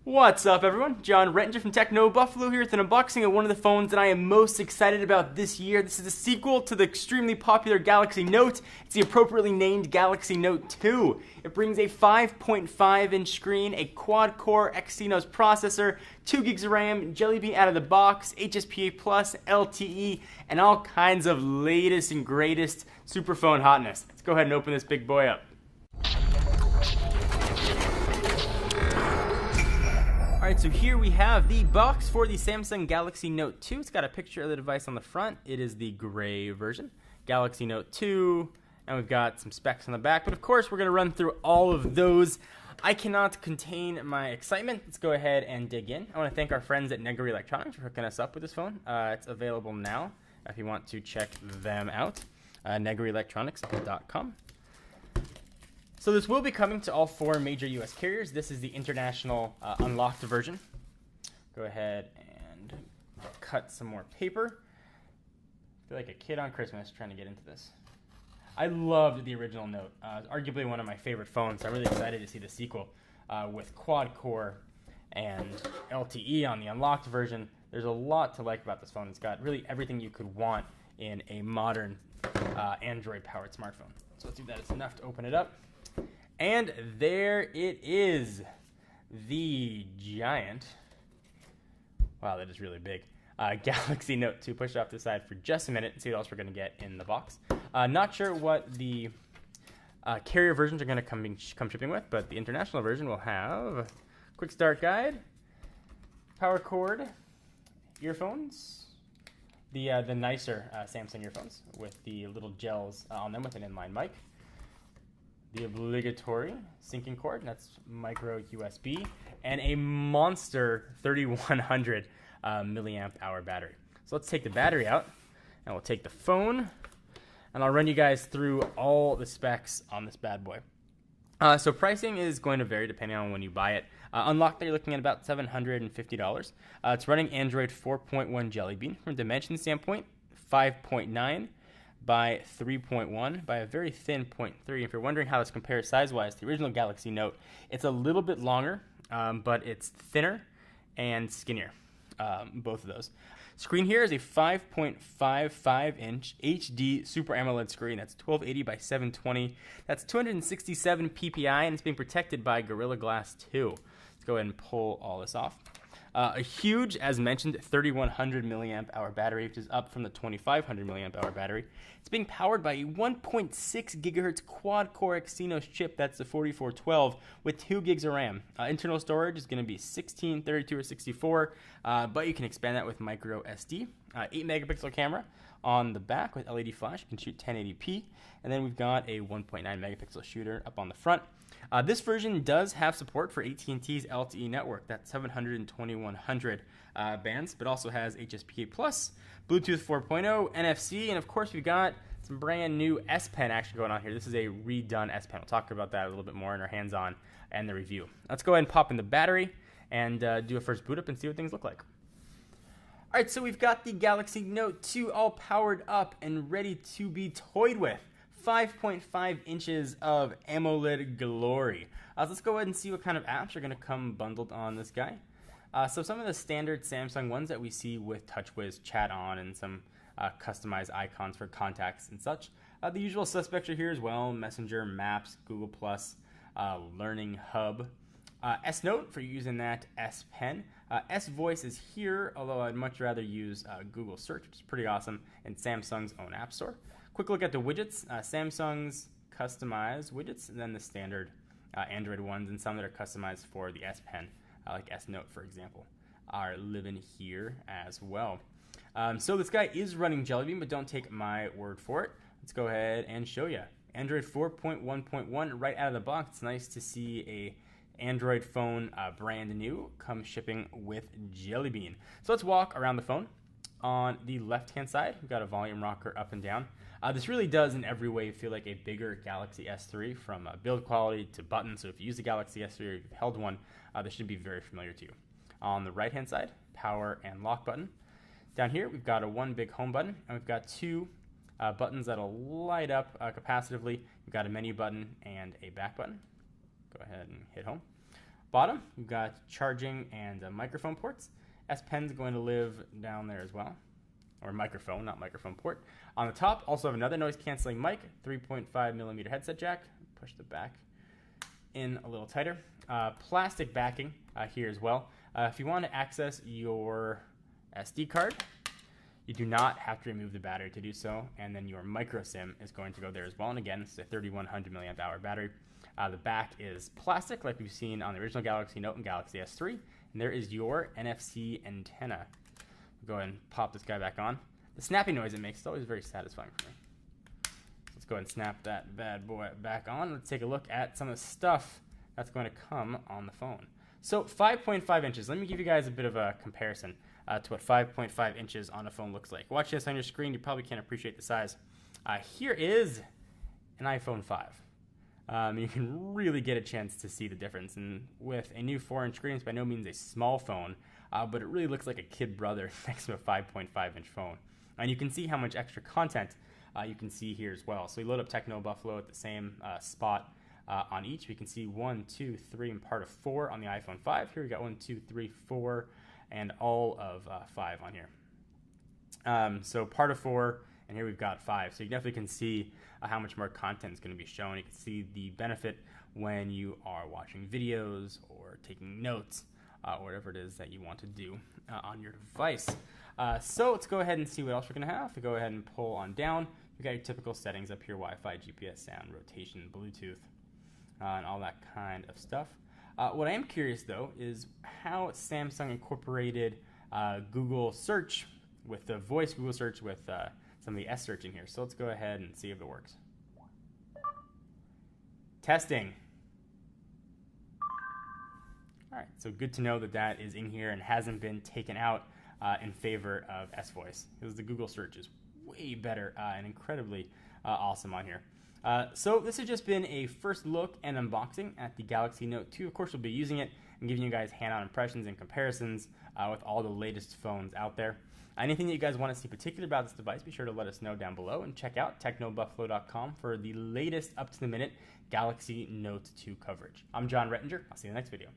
What's up, everyone? John Rettinger from Techno Buffalo here with an unboxing of one of the phones that I am most excited about this year. This is a sequel to the extremely popular Galaxy Note. It's the appropriately named Galaxy Note 2. It brings a 5.5-inch screen, a quad-core Exynos processor, 2 gigs of RAM, Jelly Bean out of the box, HSPA+, LTE, and all kinds of latest and greatest superphone hotness. Let's go ahead and open this big boy up. Alright, so here we have the box for the Samsung Galaxy Note 2. It's got a picture of the device on the front. It is the gray version, Galaxy Note 2, and we've got some specs on the back. But of course, we're going to run through all of those. I cannot contain my excitement. Let's go ahead and dig in. I want to thank our friends at Neguri Electronics for hooking us up with this phone. It's available now if you want to check them out, negurielectronics.com. So this will be coming to all 4 major US carriers. This is the international unlocked version. Go ahead and cut some more paper. I feel like a kid on Christmas trying to get into this. I loved the original Note. It's arguably one of my favorite phones. So I'm really excited to see the sequel with quad-core and LTE on the unlocked version. There's a lot to like about this phone. It's got really everything you could want in a modern Android-powered smartphone. So let's see if that is enough to open it up. And there it is, the giant, wow, that is really big, Galaxy Note 2. Push it off to the side for just a minute and see what else we're going to get in the box. Not sure what the carrier versions are going to come shipping with, but the international version will have quick start guide, power cord, earphones, the nicer Samsung earphones with the little gels on them with an inline mic. The obligatory syncing cord, that's micro USB, and a monster 3100 milliamp hour battery. So let's take the battery out, and we'll take the phone, and I'll run you guys through all the specs on this bad boy. So pricing is going to vary depending on when you buy it. Unlocked, you're looking at about $750. It's running Android 4.1 Jelly Bean. From a dimension standpoint, 5.9 by 3.1 by a very thin 0.3. If you're wondering how this compares size-wise to the original Galaxy Note, it's a little bit longer, but it's thinner and skinnier, both of those. Screen here is a 5.55-inch HD Super AMOLED screen. That's 1280 by 720. That's 267 ppi, and it's being protected by Gorilla Glass 2. Let's go ahead and pull all this off. A huge, as mentioned, 3100 milliamp hour battery, which is up from the 2500 milliamp hour battery. It's being powered by a 1.6 gigahertz quad-core Exynos chip. That's the 4412 with 2 gigs of RAM. Internal storage is going to be 16, 32, or 64, but you can expand that with micro SD. 8 megapixel camera on the back with LED flash. You can shoot 1080p, and then we've got a 1.9 megapixel shooter up on the front. This version does have support for AT&T's LTE network, that's 700 and 2100 bands, but also has HSPA+, Bluetooth 4.0, NFC, and of course we've got some brand new S Pen action going on here. This is a redone S Pen. We'll talk about that a little bit more in our hands-on and the review. Let's go ahead and pop in the battery and do a first boot up and see what things look like. All right, so we've got the Galaxy Note 2 all powered up and ready to be toyed with. 5.5 inches of AMOLED glory. So let's go ahead and see what kind of apps are going to come bundled on this guy. So some of the standard Samsung ones that we see with TouchWiz, Chat On, and some customized icons for contacts and such. The usual suspects are here as well: Messenger, Maps, Google+, Learning Hub. S Note for using that S Pen. S Voice is here, although I'd much rather use Google Search, which is pretty awesome, and Samsung's own App Store. Quick look at the widgets. Samsung's customized widgets, and then the standard Android ones, and some that are customized for the S Pen, like S Note, for example, are living here as well. So this guy is running Jelly Bean, but don't take my word for it. Let's go ahead and show you. Android 4.1.1 right out of the box. It's nice to see a Android phone brand new come shipping with Jelly Bean. So let's walk around the phone. On the left-hand side, we've got a volume rocker up and down. This really does, in every way, feel like a bigger Galaxy S3 from build quality to buttons. So if you use the Galaxy S3 or you've held one, this should be very familiar to you. On the right-hand side, power and lock button. Down here, we've got a one big home button, and we've got 2 buttons that'll light up capacitively. We've got a menu button and a back button. Go ahead and hit home. Bottom, you've got charging and microphone ports. S Pen's going to live down there as well, or microphone, not microphone port. On the top, also have another noise canceling mic, 3.5 millimeter headset jack. Push the back in a little tighter. Plastic backing here as well. If you want to access your SD card, you do not have to remove the battery to do so, and then your micro SIM is going to go there as well. And again, it's a 3100 milliamp hour battery. The back is plastic, like we've seen on the original Galaxy Note and Galaxy S3, and there is your NFC antenna. We'll go ahead and pop this guy back on. The snapping noise it makes is always very satisfying for me. Let's go ahead and snap that bad boy back on. Let's take a look at some of the stuff that's going to come on the phone. So 5.5 inches. Let me give you guys a bit of a comparison to what 5.5 inches on a phone looks like. Watch this on your screen. You probably can't appreciate the size. Here is an iPhone 5. You can really get a chance to see the difference. And with a new 4-inch screen, it's by no means a small phone, but it really looks like a kid brother next to a 5.5-inch phone. And you can see how much extra content you can see here as well. So we load up Techno Buffalo at the same spot on each. We can see 1, 2, 3, and part of 4 on the iPhone 5. Here we got 1, 2, 3, 4, and all of 5 on here. So part of 4, and here we've got 5. So you definitely can see how much more content is going to be shown. You can see the benefit when you are watching videos or taking notes, whatever it is that you want to do on your device. So let's go ahead and see what else we're going to have. To go ahead and pull on down, you've got your typical settings up here: Wi-Fi, GPS, sound, rotation, Bluetooth, and all that kind of stuff. What I am curious, though, is how Samsung incorporated Google search with the voice Google search with some of the S search in here. So let's go ahead and see if it works. Testing. All right, so good to know that that is in here and hasn't been taken out in favor of S Voice, because the Google search is way better and incredibly awesome on here. So this has just been a first look and unboxing at the Galaxy Note 2. Of course, we'll be using it and giving you guys hand-on impressions and comparisons with all the latest phones out there. Anything that you guys want to see particular about this device, be sure to let us know down below, and check out technobuffalo.com for the latest up-to-the-minute Galaxy Note 2 coverage. I'm John Rettinger. I'll see you in the next video.